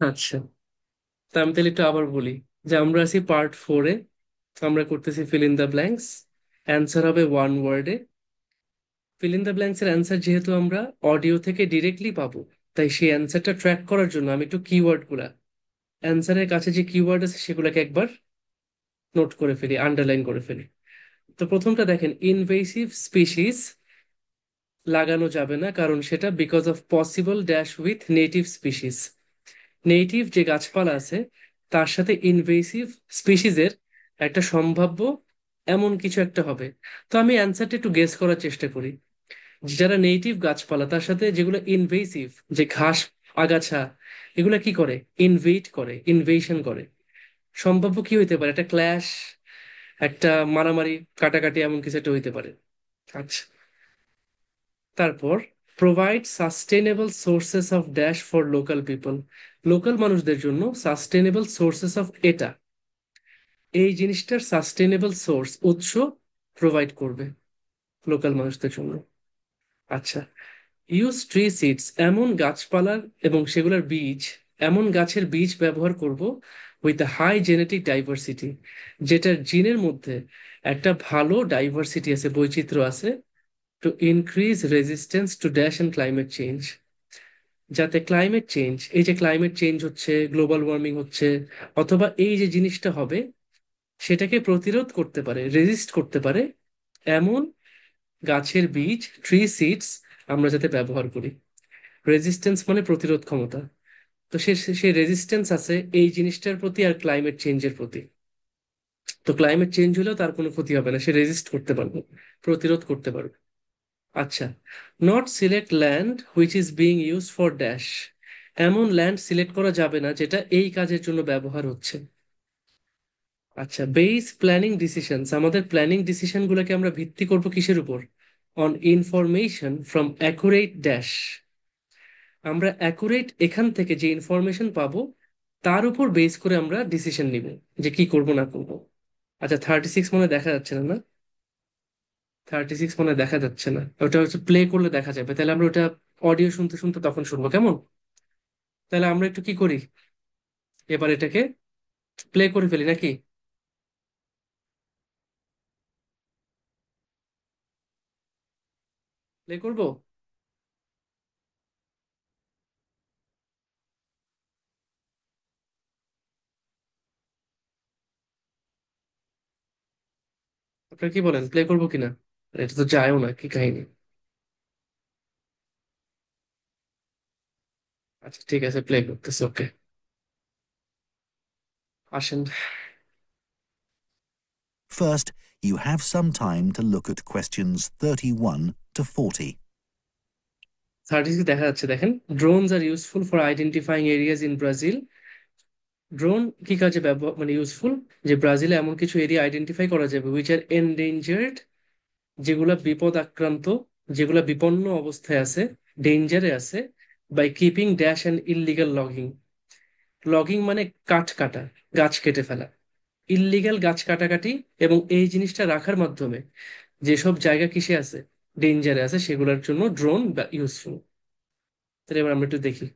আচ্ছা, তা আমি তাহলে একটু আবার বলি যে আমরা আছি পার্ট 4-এ। আমরা করতেছি fill in the blanks. Answer হবে ওয়ান ওয়ার্ডে। ফিল ইন দ্য ব্ল্যাঙ্কস এর অ্যান্সার যেহেতু আমরা অডিও থেকে ডিরেক্টলি পাবো, তাই সেই অ্যান্সারটা ট্র্যাক করার জন্য আমি একটু কিওয়ার্ড গুলা, অ্যান্সারের কাছে যে কিওয়ার্ড আছে সেগুলোকে একবার নোট করে ফেলি, আন্ডারলাইন করে ফেলি। তো প্রথমটা দেখেন, ইনভেসিভ স্পিসিস লাগানো যাবে না, কারণ সেটা because of possible dash with native species. Native যে গাছপালা আছে তার সাথে ইনভেসিভ স্পিসিসের একটা সম্ভাব্য এমন কিছু একটা হবে। তো আমি অ্যান্সারটা একটু গেস করার চেষ্টা করি। যারা নেটিভ গাছপালা তার সাথে যেগুলো ইনভেসিভ, যে ঘাস আগাছা, এগুলা কি করে? ইনভেট করে, ইনভেশন করে। সম্ভাব্য কি হইতে পারে? একটা ক্ল্যাশ, একটা মারামারি, কাটাকাটি, এমন কিছু একটা হইতে পারে। আচ্ছা, তারপর provide sustainable sources of dash for local people. Local মানুষদের জন্য সাস্টেনেবল সোর্সেস অফ এটা, এই জিনিসটার সাস্টেনেবল সোর্স, উৎস প্রোভাইড করবে লোকাল মানুষদের জন্য। আচ্ছা, ইউজ ট্রি সিডস, এমন গাছপালার এবং সেগুলোর বীজ, এমন গাছের বীজ ব্যবহার করব উইথ হাই জেনেটিক ডাইভার্সিটি, যেটার জিনের মধ্যে একটা ভালো ডাইভার্সিটি আছে, বৈচিত্র্য আছে, to increase resistance to dash and climate change. যাতে ক্লাইমেট চেঞ্জ, এই যে ক্লাইমেট চেঞ্জ হচ্ছে, গ্লোবাল ওয়ার্মিং হচ্ছে, অথবা এই যে জিনিসটা হবে সেটাকে প্রতিরোধ করতে পারে, রেজিস্ট করতে পারে, এমন গাছের বীজ, ট্রি সিডস আমরা যাতে ব্যবহার করি। রেজিস্ট্যান্স মানে প্রতিরোধ ক্ষমতা। তো সে রেজিস্ট্যান্স আছে এই জিনিসটার প্রতি আর ক্লাইমেট চেঞ্জের প্রতি। তো ক্লাইমেট চেঞ্জ হলেও তার কোনো ক্ষতি হবে না, সে রেজিস্ট করতে পারবে, প্রতিরোধ করতে পারবে। আচ্ছা, not select land which is being use for dash, এমন ল্যান্ড সিলেক্ট করা যাবে না যেটা এই কাজের জন্য ব্যবহার হচ্ছে। আচ্ছা, বেস প্ল্যানিং ডিসিশনস, আমাদের প্ল্যানিং ডিসিশন গুলোকে আমরা ভিত্তি করব কিসের উপর? On information from accurate dash, আমরা অ্যাকুরেট এখান থেকে যে ইনফরমেশন পাবো তার উপর বেস করে আমরা ডিসিশন নিব যে কি করব না করব। আচ্ছা, 36 মনে হয় দেখা যাচ্ছে না, না? 36 মনে হয় দেখা যাচ্ছে না, ওটা হচ্ছে প্লে করলে দেখা যাবে, তাহলে আমরা ওটা অডিও শুনতে শুনতে তখন শুনবো, কেমন? তাহলে আমরা একটু কি করি, এবার এটাকে প্লে করে ফেলি নাকি? প্লে করব। আপনারা কি বলেন, প্লে করবো কিনা? এটা তো যায়ও না, কি কাহিনী! আচ্ছা ঠিক আছে, প্লে করতেছি, ওকে। আসেন। First, you have some time to look at questions 31 to 40. 36 দেখা যাচ্ছে, দেখেন। Drones are useful for identifying areas in Brazil. Drone কি কাজে ব্যবহার মানে ইউজফুল? যে ব্রাজিলে এমন কিছু এরিয়া আইডেন্টিফাই করা যাবে উইচ আর এন্ডেঞ্জার্ড, যেগুলা বিপদ আক্রান্ত, যেগুলা বিপন্ন অবস্থায় আছে, ডেঞ্জারে আছে, by keeping dash and illegal logging. Logging মানে কাঠ কাটা, গাছ কেটে ফেলা, ইললিগাল গাছ কাটাকাটি, এবং এই জিনিসটা রাখার মাধ্যমে যেসব জায়গা কিসে আছে, ডেঞ্জারে আছে, সেগুলোর জন্য ড্রোন ইউজফুল। তাহলে এবার আমরা একটু দেখি।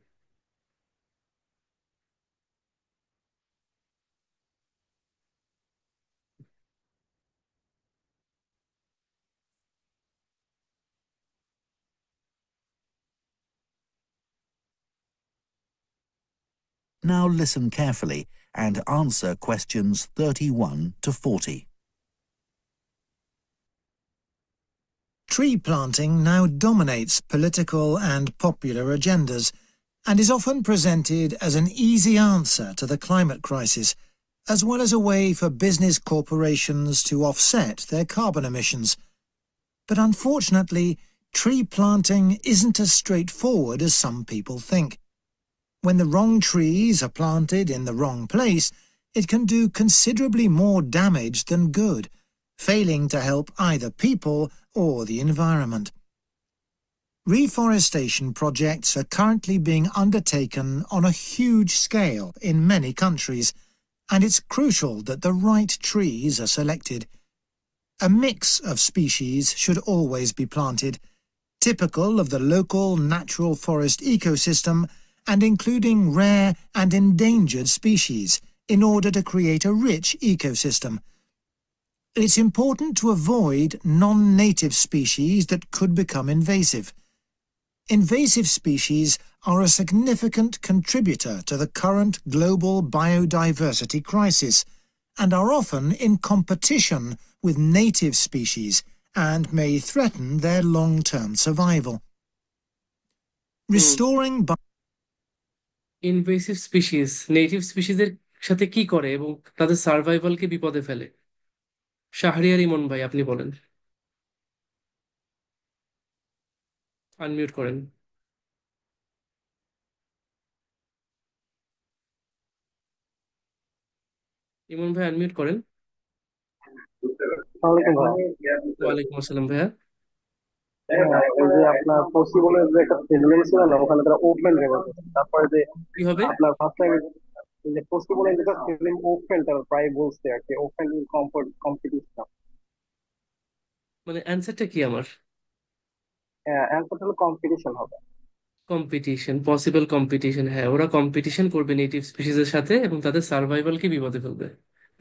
Now listen carefully and answer questions 31 to 40. Tree planting now dominates political and popular agendas and is often presented as an easy answer to the climate crisis, as well as a way for business corporations to offset their carbon emissions. But unfortunately, tree planting isn't as straightforward as some people think. When the wrong trees are planted in the wrong place, it can do considerably more damage than good, failing to help either people or the environment. Reforestation projects are currently being undertaken on a huge scale in many countries, and it's crucial that the right trees are selected. A mix of species should always be planted, typical of the local natural forest ecosystem and including rare and endangered species in order to create a rich ecosystem. It's important to avoid non-native species that could become invasive. Invasive species are a significant contributor to the current global biodiversity crisis and are often in competition with native species and may threaten their long-term survival. Restoring invasive species native স্পিসিসের সাথে কি করে এবং তাদের সার্ভাইভালকে বিপদে ফেলে? শাহরিয়ার ইমন ভাই, আপনি বলেন। আনমিউট করেন। ইমন ভাই আনমিউট করেন। আসসালামু আলাইকুম ভাইয়া। ওয়ালাইকুম আসসালাম ভাইয়া। ওই যে আপনার পসিবলের যে একটা সেগমেন্ট ছিল না, ওখানে তারা ওপেন রেখেছে। তারপরে যে কি হবে? আপনার ফার্স্ট টাইম যে পসিবলের যেটা ফিল্ম ওপেন, তারা প্রায় বলছে আর কি ওপেন কম্পিটিশন। মানে অ্যান্সারটা কি আমার? অ্যান্সার হলো কম্পিটিশন হবে। কম্পিটিশন, পসিবল কম্পিটিশন, হ্যাঁ ওরা কম্পিটিশন করবে নেটিভ স্পিসিসের সাথে এবং তাদের সার্ভাইভালকে বিপদে ফেলবে।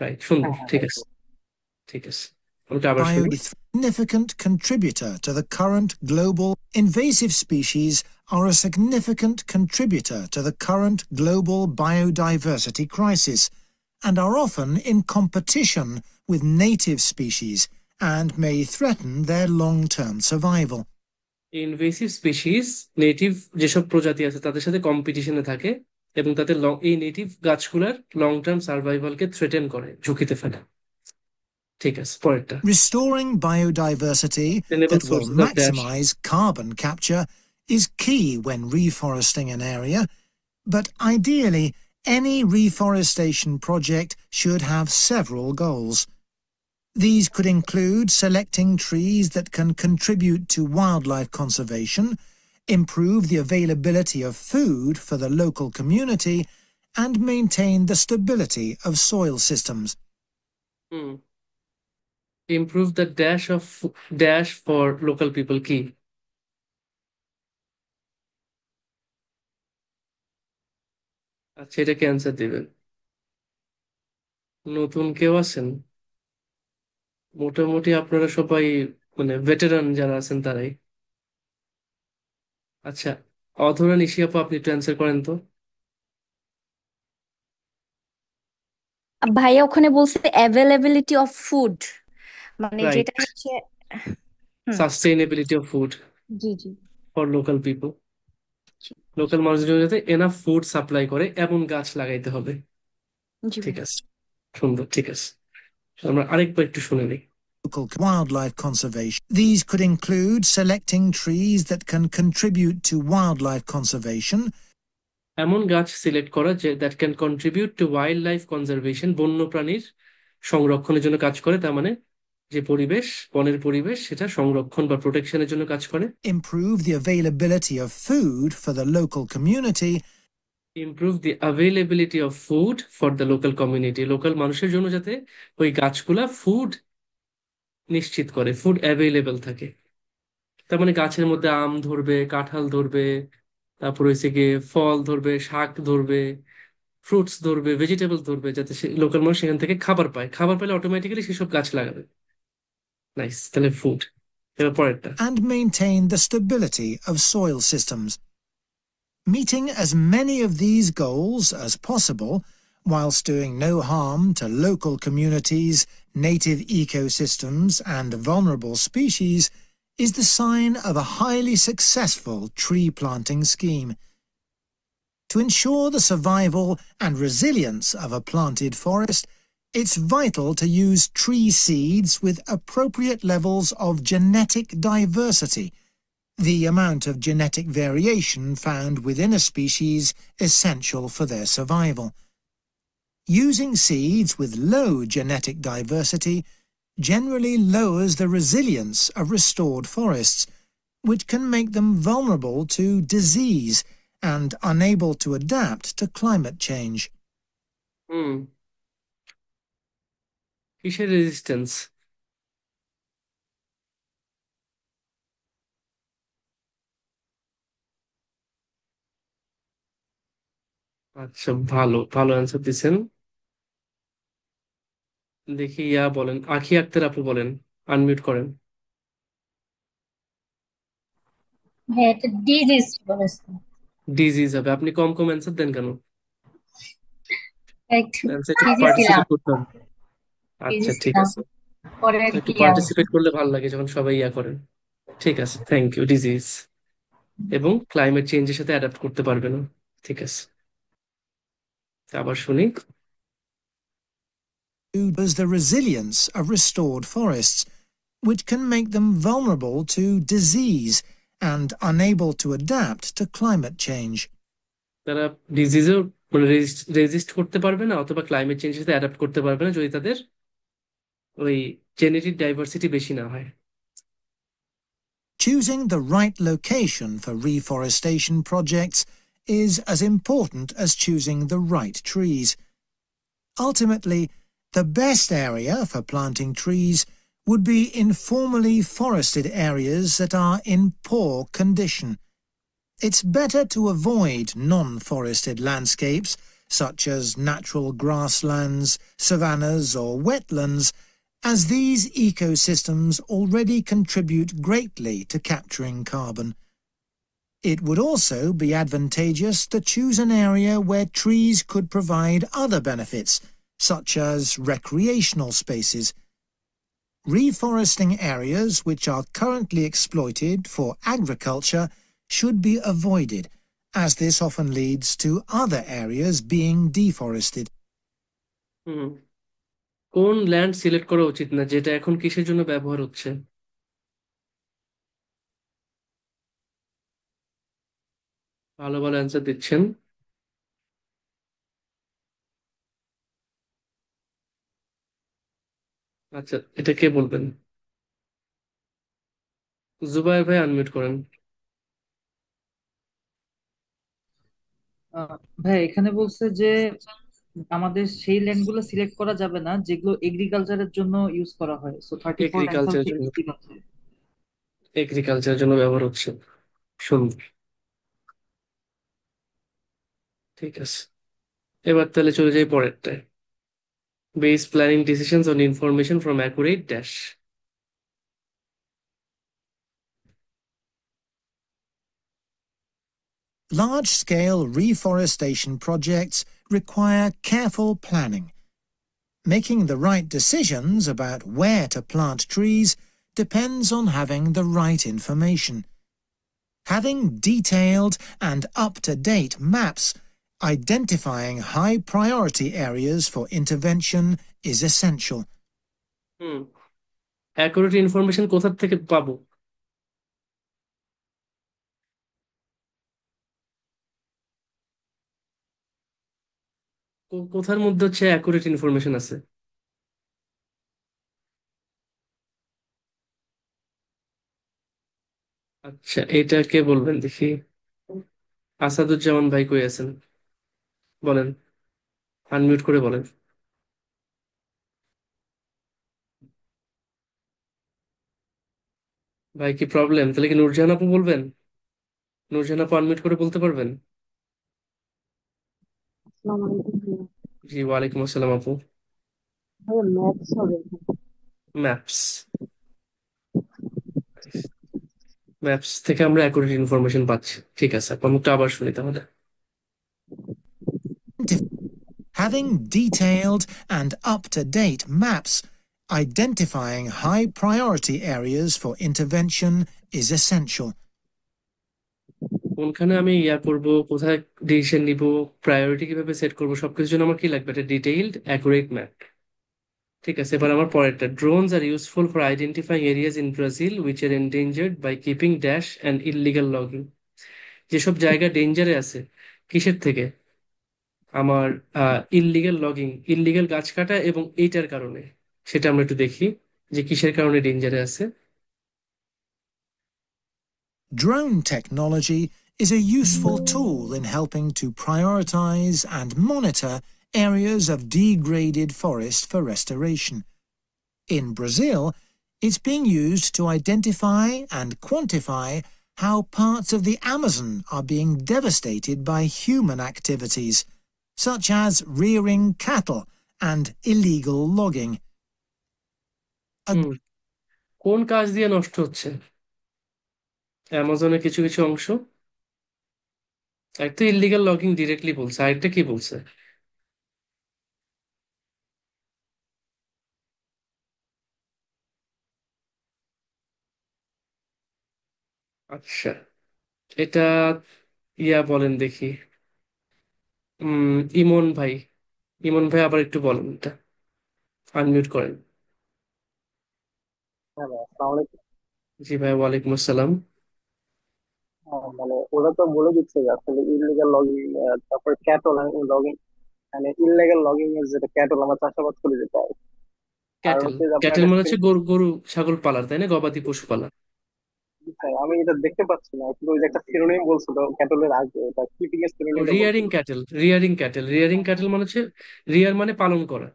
রাইট, সুন্দর, হ্যাঁ হ্যাঁ ঠিক আছে, একদম। ঠিক আছে। ওটা আবার শুনি। significant contributor to the current global invasive species are a significant contributor to the current global biodiversity crisis and are often in competition with native species and may threaten their long-term survival. Invasive species native যেসব প্রজাতি আছে তাদের সাথে কম্পিটিশনে থাকে এবং তাদের এই নেটিভ গাছগুলার লং টার্ম সার্ভাইভালকে থ্রেটেন করে, ঝুঁকিতে ফেলে। ঠিক আছে, পরেরটা। Restoring biodiversity Sustainable that will sources of dash. maximize carbon capture is key when reforesting an area, but ideally, any reforestation project should have several goals. These could include selecting trees that can contribute to wildlife conservation, improve the availability of food for the local community, and maintain the stability of soil systems. Improve the dash for local people কি? আচ্ছা, এটা কি answer দিবেন? নতুন কেউ আছেন? মোটামুটি আপনারা সবাই মানে ভেটেরান যারা আছেন তারাই। আচ্ছা, অধরা নিশি আপু, আপনি একটু অ্যান্সার করেন তো। ভাইয়া ওখানে বলছে অ্যাভেলেবিলিটি অফ ফুড, মানে যেটা রাইট, হচ্ছে। হুম। সাস্টেইনেবিলিটি অফ ফুড জি জি ফর লোকাল পিপল। জি লোকাল মানুষজন যাতে এনাফ ফুড সাপ্লাই করে এমন গাছ লাগাইতে হবে। জি ঠিক ভাইয়া। আছে, সুন্দর, ঠিক আছে। আমরা আরেকবার একটু শুনে নিই। Local wildlife conservation. These could include selecting trees that can contribute to wildlife conservation. এমন গাছ সিলেক্ট করা যে that can contribute to wild life conservation, বন্য প্রাণীর সংরক্ষণের জন্য কাজ করে, তার মানে যে পরিবেশ, বনের পরিবেশ, সেটা সংরক্ষণ বা প্রোটেকশনের জন্য কাজ করে। Improve the availability of food for the local community. Improve the availability of food for the local community, local মানুষের জন্য যাতে ওই গাছগুলা ফুড নিশ্চিত করে, ফুড অ্যাভেলেবেল থাকে। তার মানে গাছের মধ্যে আম ধরবে, কাঁঠাল ধরবে, তারপর হচ্ছে গিয়ে ফল ধরবে, শাক ধরবে, ফ্রুটস ধরবে, ভেজিটেবল ধরবে, যাতে সে লোকাল মানুষ সেখান থেকে খাবার পায়, খাবার পেলে অটোমেটিক্যালি সেসব গাছ লাগাবে। নাইস, তাহলে ফুড। এবার পরেরটা। And maintain the stability of soil systems. Meeting as many of these goals as possible, whilst doing no harm to local communities, native ecosystems and vulnerable species, is the sign of a highly successful tree planting scheme. To ensure the survival and resilience of a planted forest, it's vital to use tree seeds with appropriate levels of genetic diversity, the amount of genetic variation found within a species essential for their survival. Using seeds with low genetic diversity generally lowers the resilience of restored forests, which can make them vulnerable to disease and unable to adapt to climate change. হুম, কিসের resistance? আচ্ছা, ভালো ভালো answer দিছেন। দেখি বলেন, আখি আক্তার আপু বলেন, আনমিউট করেন। হ্যাঁ, এটা ডিজিজ বলেছে। ডিজিজ হবে। আপনি কম কম অ্যান্সার দেন কেন? একটু অ্যান্সার একটু বিজি ছিলাম। পার্টিসিপেট করতে হবে। বিজি আচ্ছা ঠিক ছিলাম, আছে। পরে আর একটু কি আসবে। পার্টিসিপেট করলে ভালো লাগে যখন সবাই করেন। ঠিক আছে, থ্যাংক ইউ। ডিজিজ এবং ক্লাইমেট চেঞ্জের সাথে অ্যাডাপ্ট করতে পারবে না। ঠিক আছে, আবার শুনি। As the resilience of restored forests, which can make them vulnerable to disease and unable to adapt to climate change. তারা ডিজিজেও মানে রেজিস্ট করতে পারবে না, অথবা ক্লাইমেট চেঞ্জের সাথে অ্যাডাপ্ট করতে পারবে না যদি তাদের ওই জেনেটিক ডাইভার্সিটি বেশি না হয়। Choosing the right location for reforestation projects is as important as choosing the right trees. Ultimately, the best area for planting trees would be informally forested areas that are in poor condition. It's better to avoid non-forested landscapes, such as natural grasslands, savannas or wetlands, as these ecosystems already contribute greatly to capturing carbon. It would also be advantageous to choose an area where trees could provide other benefits, such as recreational spaces. Reforesting areas which are currently exploited for agriculture should be avoided, as this often leads to other areas being deforested. হুম, কোন land select করা উচিত না যেটা এখন কিসের জন্য ব্যবহার হচ্ছে? ভালো ভালো অ্যান্সার দিচ্ছেন। আচ্ছা, এটা কে বলবেন? জুবাইর ভাই, আনমিউট করেন। ভাই এখানে বলছে যে আমাদের সেই ল্যান্ড গুলো সিলেক্ট করা যাবে না যেগুলো এগ্রিকালচারের জন্য ইউজ করা হয়, সো 34 অ্যান্সার এগ্রিকালচারের হচ্ছে জন্য, এগ্রিকালচার। এগ্রিকালচারের জন্য ব্যবহার হচ্ছে। সুন্দর, ঠিক আছে। এবার তাহলে চলে যাই পরেরটায়। Base planning decisions on information from accurate dash. Large-scale reforestation projects require careful planning. Making the right decisions about where to plant trees depends on having the right information. Having detailed and up-to-date maps identifying high-priority areas for intervention is essential. Hmm, accurate information কোথা থেকে পাবো? কোথার মধ্যে হচ্ছে accurate information আছে? আচ্ছা, এটা কে বলবেন দেখি? আসাদুজ্জামান ভাই কই আছেন? বলেন, আনমিউট করে বলেন। ভাই কি প্রবলেম? তাহলে কি নূরজাহান আপু বলবেন? নূরজাহান আপু আনমিউট করে বলতে পারবেন? আসসালামু আলাইকুম ভাইয়া। জি, ওয়ালাইকুম আসসালাম আপু। ভাইয়া ম্যাথস হবে এখানে। ম্যাপস, ম্যাপস থেকে আমরা অ্যাকুরেট ইনফরমেশন পাচ্ছি। ঠিক আছে আপু, আমি একটু আবার শুনি তাহলে। Having detailed and up-to-date maps identifying high-priority areas for intervention is essential. কোনখানে আমি করব, কোথায় ডিসিশন নিব, প্রায়োরিটি কিভাবে সেট করব, সবকিছুর জন্য আমার কি লাগবে? একটা ডিটেইলড অ্যাকুরেট ম্যাপ। ঠিক আছে, এবার আমার পরেরটা। Drones are useful for identifying areas in Brazil which are endangered by keeping dash and illegal logging. যেসব জায়গা ডেঞ্জারে আছে, কিসের থেকে? আমার ইললিগাল লগিং, ইললিগাল গাছ কাটা, এবং এইটার কারণে। সেটা আমরা একটু দেখি যে কিসের কারণে ডেঞ্জারে আছে। Drone technology is a useful tool in helping to prioritize and monitor areas of degraded forest for restoration. In Brazil, it's being used to identify and quantify how parts of the Amazon are being devastated by human activities. such as rearing cattle and illegal logging. হুম, কোন কাজ দিয়ে নষ্ট হচ্ছে? অ্যামাজনের কিছু কিছু অংশ। একটা ইলিগাল লগিং ডিরেক্টলি বলছে, আরেকটা কি বলছে? আচ্ছা, এটা বলেন দেখি। ইমন ভাই, ইমন ভাই আবার একটু বলেন এটা, আনমিউট করেন। হ্যাঁ ভাই, আসসালামু আলাইকুম। জি ভাই, ওয়ালাইকুম আসসালাম। মানে ওরা তো বলে দিচ্ছে যে আসলে ইলিগাল লগিং, তারপর ক্যাটল লগিং, মানে ইললিগাল লগিং এর যেটা ক্যাটল আমরা চাষাবাদ করে যেতে হয়। আর ক্যাটেল, হচ্ছে যে আপনার ক্যাটেল মানে হচ্ছে গরু গরু ছাগল পালার, তাই না? গবাদি পশু পালা। হ্যাঁ, আমি এটা দেখতে পাচ্ছি না, কিন্তু ওই যে একটা সিনোনিম বলছিল ক্যাটলের আগে, এটা কিপিং এর সিনোনিমটা রিয়ারিং বলছিল। Cattle, rearing cattle, rearing cattle মানে হচ্ছে, রিয়ার মানে পালন করা,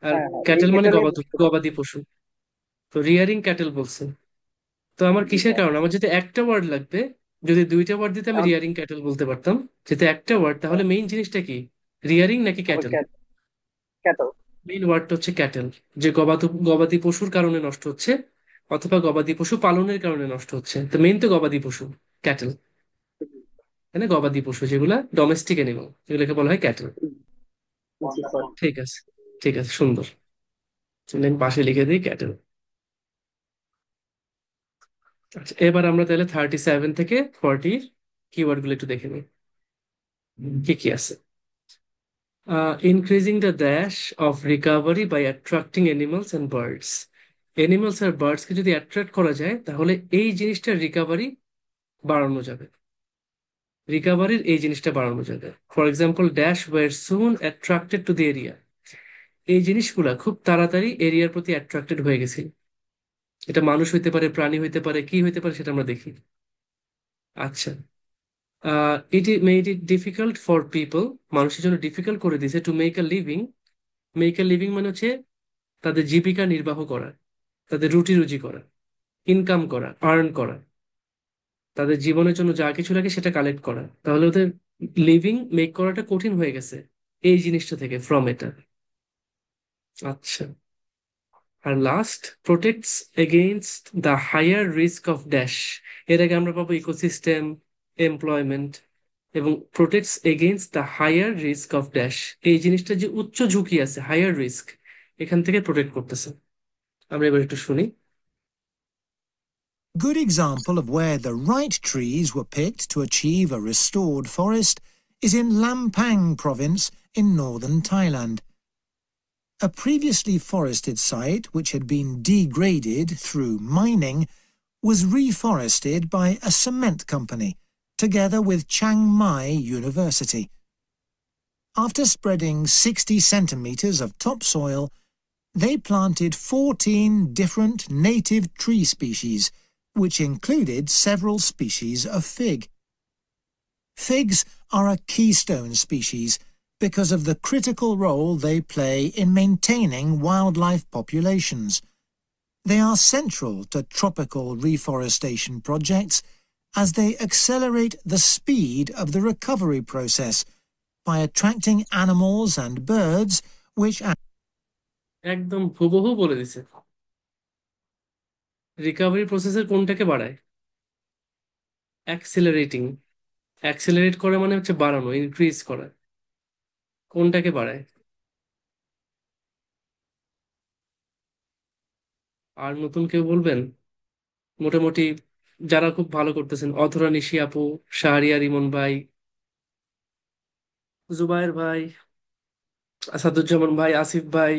আর হ্যাঁ হ্যাঁ, ক্যাটেল মানে এটা নিয়ে গবাদি বুঝতে পারছি। গবাদি পশু। তো রিয়ারিং ক্যাটেল বলছে। তো আমার কিসের হ্যাঁ, কারণে, আমার যদি একটা ওয়ার্ড লাগবে, যদি দুইটা ওয়ার্ড দিতে আমি এখন রিয়ারিং ক্যাটেল বলতে পারতাম। যেহেতু একটা ওয়ার্ড, তাহলে মেইন জিনিসটা কি? রিয়ারিং নাকি হবে ক্যাটেল? ক্যাটল। মেইন ওয়ার্ডটা হচ্ছে ক্যাটেল, যে গবাদি গবাদি পশুর কারণে নষ্ট হচ্ছে, অথবা গবাদি পশু পালনের কারণে নষ্ট হচ্ছে। তো মেইন তো গবাদি পশু, ক্যাটেল, তাই না? গবাদি পশু যেগুলা ডোমেস্টিক এনিমাল, যেগুলোকে বলা হয় ক্যাটেল। জি স্যার। ঠিক আছে, ঠিক আছে, সুন্দর। তাহলে আমি পাশে লিখে দিই ক্যাটেল। আচ্ছা, এবার আমরা তাহলে 37 থেকে 40 কিওয়ার্ড গুলো একটু দেখে নিই, কি কি আছে। Increasing the dash of recovery by attracting animals and birds. Animals আর বার্ডস কে যদি অ্যাট্রাক্ট করা যায়, তাহলে এই জিনিসটার রিকভারি বাড়ানো যাবে। রিকভারির এই জিনিসটা বাড়ানো যাবে। For example, dash were soon attracted to the area. এই জিনিসগুলা খুব তাড়াতাড়ি এরিয়ার প্রতি অ্যাট্রাক্টেড হয়ে গেছে। এটা মানুষ হইতে পারে, প্রাণী হইতে পারে, কি হইতে পারে সেটা আমরা দেখি। আচ্ছা, it made it difficult for people, মানুষের জন্য ডিফিকাল্ট করে দিয়েছে, to make a living. Make a living মানে হচ্ছে তাদের জীবিকা নির্বাহ করা, তাদের রুটি রুজি করা, ইনকাম করা, আর্ন করা, তাদের জীবনের জন্য যা কিছু লাগে সেটা কালেক্ট করা। তাহলে ওদের লিভিং মেক করাটা কঠিন হয়ে গেছে এই জিনিসটা থেকে, ফ্রম এটা। আচ্ছা, আর last, protects against the higher risk of dash. এর আগে আমরা পাবো ইকোসিস্টেম, এমপ্লয়মেন্ট, এবং protects against the higher risk of dash. এই জিনিসটা যে উচ্চ ঝুঁকি আছে, হায়ার রিস্ক, এখান থেকে প্রোটেক্ট করতেছে। আমরা এবার একটু শুনি। Good example of where the right trees were picked to achieve a restored forest is in Lampang province in northern Thailand. A previously forested site which had been degraded through mining was reforested by a cement company together with Chiang Mai University. After spreading 60 centimetres of topsoil, they planted 14 different native tree species, which included several species of fig. Figs are a keystone species because of the critical role they play in maintaining wildlife populations. They are central to tropical reforestation projects as they accelerate the speed of the recovery process by attracting animals and birds which একদম হুবহু বলে দিছে। Recovery প্রসেসের কোনটাকে বাড়ায়? Accelerating. Accelerate করে মানে হচ্ছে বাড়ানো, ইনক্রিজ করা। কোনটাকে বাড়ায়? আর নতুন কেউ বলবেন? মোটামুটি যারা খুব ভালো করতেছেন, অধরা নিশি আপু, শাহরিয়ার ইমন ভাই, জুবায়ের ভাই, আসাদুজ্জামান ভাই, আসিফ ভাই,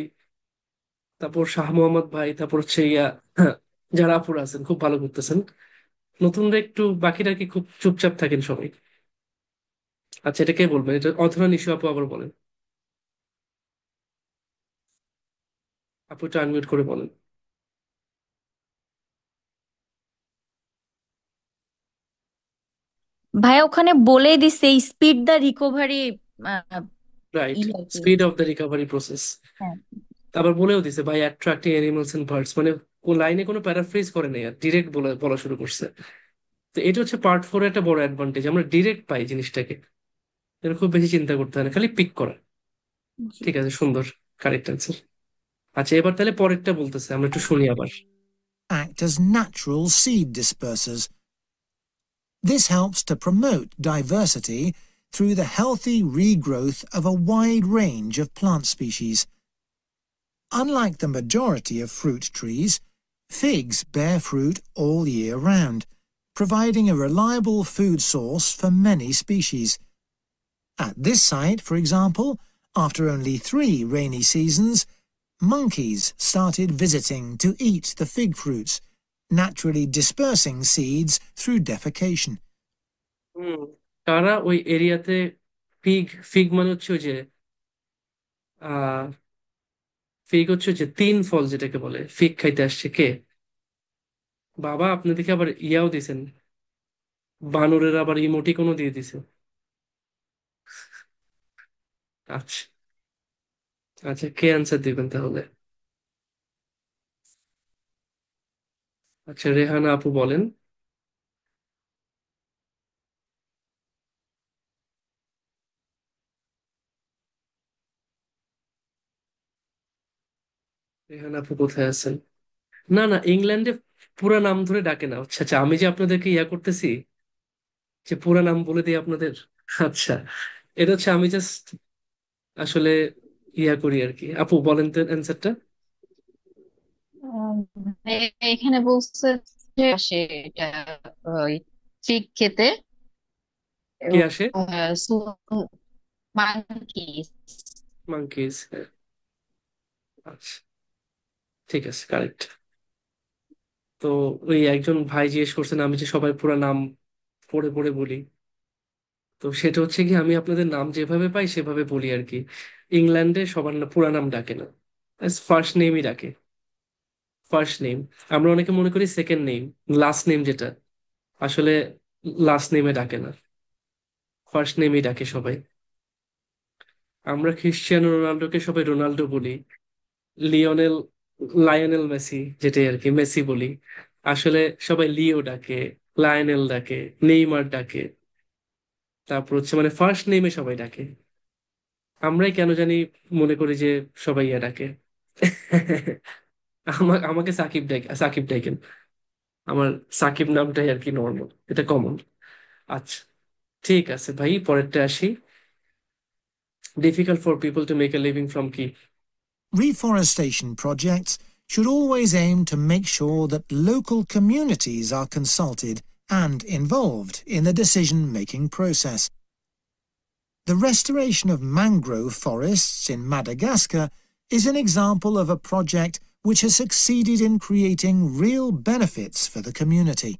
তারপর শাহ মোহাম্মদ ভাই, তারপর হচ্ছে যারা আপুরা আছেন খুব ভালো করতেছেন। নতুনরা একটু, বাকিরা কি খুব চুপচাপ থাকেন সবাই? আচ্ছা, এটা কে বলবেন? এটা অধরা নিশি আপু আবার বলেন। আপু এটা আনমিউট করে বলেন। ভাইয়া ওখানে বলেই দিছে স্পিড দ্য রিকভারি। রাইট, ই আর কি। Speed of the recovery process. হ্যাঁ। আবার বলেও দিছে ভাই, অ্যাট্রাক্টিং অ্যানিমালস এন্ড বার্ডস, মানে লাইনে কোনো প্যারাফ্রেজ করে নেই, আর ডিরেক্ট বলা বলা শুরু করছে। তো এটা হচ্ছে পার্ট 4 একটা বড় অ্যাডভান্টেজ, আমরা ডিরেক্ট পাই জিনিসটাকে। এর খুব বেশি চিন্তা করতে হয় না, খালি পিক করা। জি। ঠিক আছে, সুন্দর, কারেক্ট অ্যান্সার। আচ্ছা, এবার তাহলে পরেরটা বলতেছে, আমরা একটু শুনি আবার। Act as natural seed dispersers. This helps to promote diversity through the healthy regrowth of a wide range of plant species. Unlike the majority of fruit trees, figs bear fruit all year round, providing a reliable food source for many species. At this site, for example, after only 3 rainy seasons, monkeys started visiting to eat the fig fruits, naturally dispersing seeds through defecation. হুম, কারা ওই এরিয়াতে fig, fig মানে হচ্ছে ওই যে আহ fig হচ্ছে যে তিন ফল যেটাকে বলে, ফিগ খাইতে আসছে কে? বাবা, আপনি দেখে আবার ইয়াও দিছেন, বানরের আবার ইমোটিকনও দিয়ে দিছে। আচ্ছা, আচ্ছা, কে অ্যান্সার দিবেন তাহলে? আচ্ছা, রেহানা আপু বলেন। রেহানা আপু কোথায় আছেন? না না, ইংল্যান্ডে পুরা নাম ধরে ডাকে না। আচ্ছা আচ্ছা, আমি যে আপনাদেরকে ইয়া করতেছি, যে পুরা নাম বলে দিই আপনাদের। আচ্ছা, এটা হচ্ছে আমি জাস্ট আসলে ইয়া করি আর কি। আপু বলেন তো অ্যান্সারটা। উম, এখানে বলছে যে আসে এটা ওই চিক খেতে কে আসে? মাঙ্কিস। মাংকিজ। আচ্ছা, ঠিক আছে, কারেক্ট। তো ওই একজন ভাই জিজ্ঞেস করছেন আমি যে সবাই পুরা নাম পড়ে পড়ে বলি। তো সেটা হচ্ছে কি, আমি আপনাদের নাম যেভাবে পাই সেভাবে বলি আর কি। ইংল্যান্ডে সবার পুরা নাম ডাকে না, ফার্স্ট নেমই ডাকে। First name. আমরা অনেকে মনে করি সেকেন্ড নেম, লাস্ট নেম যেটা, আসলে লাস্ট নেমে ডাকে না, ফার্স্ট নেমই ডাকে সবাই। আমরা ক্রিশ্চিয়ানো রোনাল্ডোকে সবাই রোনাল্ডো বলি। লিওনেল, লায়নেল মেসি যেটাই আর কি মেসি বলি। আসলে সবাই লিও ডাকে, লায়নেল ডাকে, নেইমার ডাকে। তারপর হচ্ছে মানে ফার্স্ট নেমে সবাই ডাকে। আমরাই কেন জানি মনে করি যে সবাই ইয়া ডাকে। আমাকে সাকিব ডাকে, সাকিব ডাকেন। আমার সাকিব নামটাই আর কি নর্মাল, এটা কমন। আচ্ছা, ঠিক আছে ভাই, পরেরটা আসি। Difficult for people to make a living from কি? Reforestation projects should always aim to make sure that local communities are consulted and involved in the decision-making process. The restoration of mangrove forests in Madagascar is an example of a project which has succeeded in creating real benefits for the community.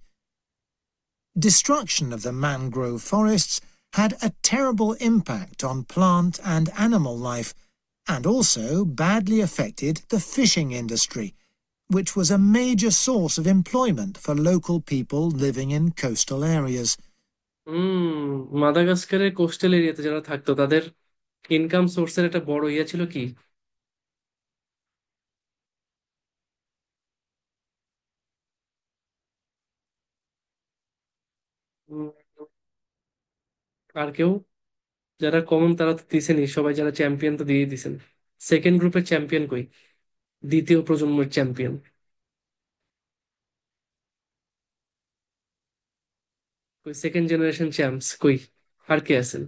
Destruction of the mangrove forests had a terrible impact on plant and animal life, and also badly affected the fishing industry, which was a major source of employment for local people living in coastal areas. মাদাগাস্কারের coastal এরিয়াতে যারা থাকতো তাদের income সোর্সের একটা বড় ইয়ে ছিল কি? উম, আর কেউ? যারা কমন তারা তো দিছেনই, সবাই যারা চ্যাম্পিয়ন তো দিয়ে দিছেন। সেকেন্ড গ্রুপের চ্যাম্পিয়ন কই? দ্বিতীয় প্রজন্মের চ্যাম্পিয়ন কই? সেকেন্ড জেনারেশন চ্যাম্পস কই? আর কে আছেন?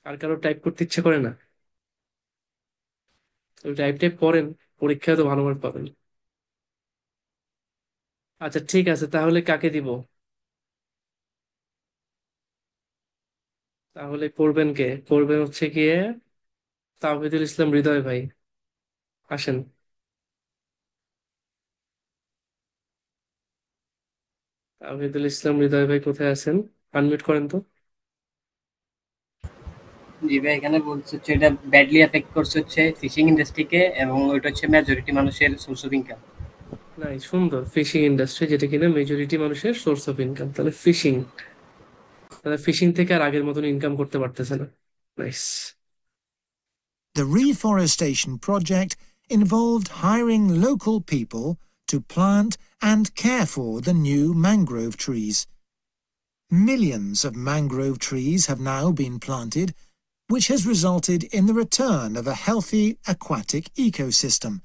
আর কারো টাইপ করতে ইচ্ছা করে না? ওই টাইপ টাইপ করেন, পরীক্ষায় তো ভালো মার্ক পাবেন। আচ্ছা, ঠিক আছে, তাহলে কাকে দিব? তাহলে করবেন কে? করবেন হচ্ছে গিয়ে তাওহিদুল ইসলাম হৃদয় ভাই। আসেন। তাওহিদুল ইসলাম হৃদয় ভাই কোথায় আছেন? আনমিউট করেন তো। জি ভাই, এখানে বলছে হচ্ছে এটা ব্যাডলি এফেক্ট করছে হচ্ছে ফিশিং ইন্ডাস্ট্রিকে, এবং ওইটা হচ্ছে মেজরিটি মানুষের সোর্স অফ ইনকাম। নাই, সুন্দর, ফিশিং ইন্ডাস্ট্রি যেটা কিনা মেজরিটি মানুষের সোর্স অফ ইনকাম, তাহলে ফিশিং। তাহলে ফিশিং থেকে আর আগের মতন ইনকাম করতে পারতেছে না। Nice. The reforestation project involved hiring local people to plant and care for the new mangrove trees. Millions of mangrove trees have now been planted, which has resulted in the return of a healthy aquatic ecosystem.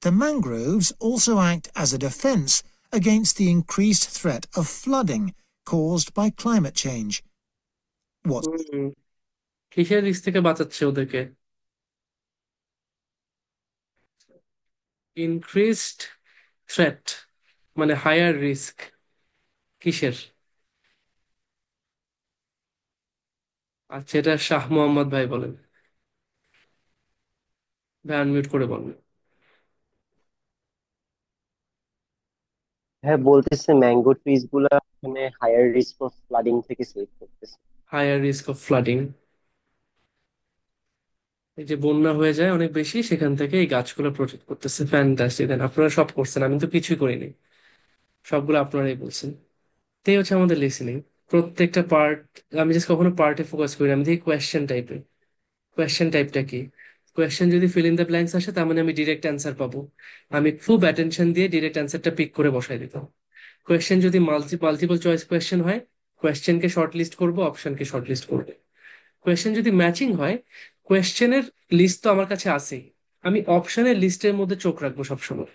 The mangroves also act as a defence against the increased threat of flooding caused by climate change. What হুম, কিসের risk থেকে বাঁচাচ্ছে ওদেরকে? Increased threat মানে higher risk কিসের? আচ্ছা, এটা শাহ মোহাম্মদ ভাই বলেন। ভাই আনমিউট করে বলেন। হ্যাঁ, বলতেছে ম্যাঙ্গো ট্রিজ গুলা মানে হায়ার রিস্ক অফ ফ্লাডিং থেকে সেভ করতেছে। হায়ার রিস্ক অফ ফ্লাডিং, এই যে বন্যা হয়ে যায় অনেক বেশি, সেখান থেকে এই গাছগুলো প্রোটেক্ট করতেছে। ফ্যান্টাস্টিক। দেন আপনারা সব করছেন, আমি তো কিছুই করিনি, সবগুলো আপনারাই বলছেন। তাই হচ্ছে আমাদের লিসেনিং। প্রত্যেকটা পার্ট আমি জাস্ট কখনো পার্টে ফোকাস করি না, আমি দেখি কোয়েশ্চেন টাইপে। কোয়েশ্চেন টাইপটা কি? কোয়েশ্চেন যদি ফিল ইন দ্য ব্ল্যাঙ্কস আসে, তার মানে আমি ডিরেক্ট অ্যান্সার পাবো। আমি খুব অ্যাটেনশন দিয়ে ডিরেক্ট অ্যান্সারটা পিক করে বসাই দিতাম। কোয়েশ্চেন যদি মাল্টিপল চয়েস কোয়েশ্চেন হয়, কোয়েশ্চেনকে শর্ট লিস্ট করবো, অপশনকে শর্ট লিস্ট করবো। কোয়েশ্চেন যদি ম্যাচিং হয়, কোয়েশ্চেনের লিস্ট তো আমার কাছে আছেই, আমি অপশনের লিস্টের মধ্যে চোখ রাখবো সবসময়।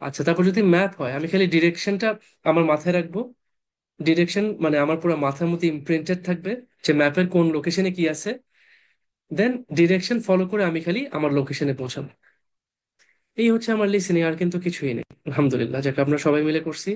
আচ্ছা, তারপর যদি ম্যাপ হয়, আমি খালি ডিরেকশনটা আমার মাথায় রাখবো। ডিরেকশন মানে আমার পুরো মাথার মধ্যে ইমপ্রিন্টেড থাকবে যে ম্যাপের কোন লোকেশনে কি আছে। দেন ডিরেকশন ফলো করে আমি খালি আমার লোকেশনে পৌঁছাবো। এই হচ্ছে আমার লিসেনিং, আর কিন্তু কিছুই নেই। আলহামদুলিল্লাহ, যাকে আমরা সবাই মিলে করছি।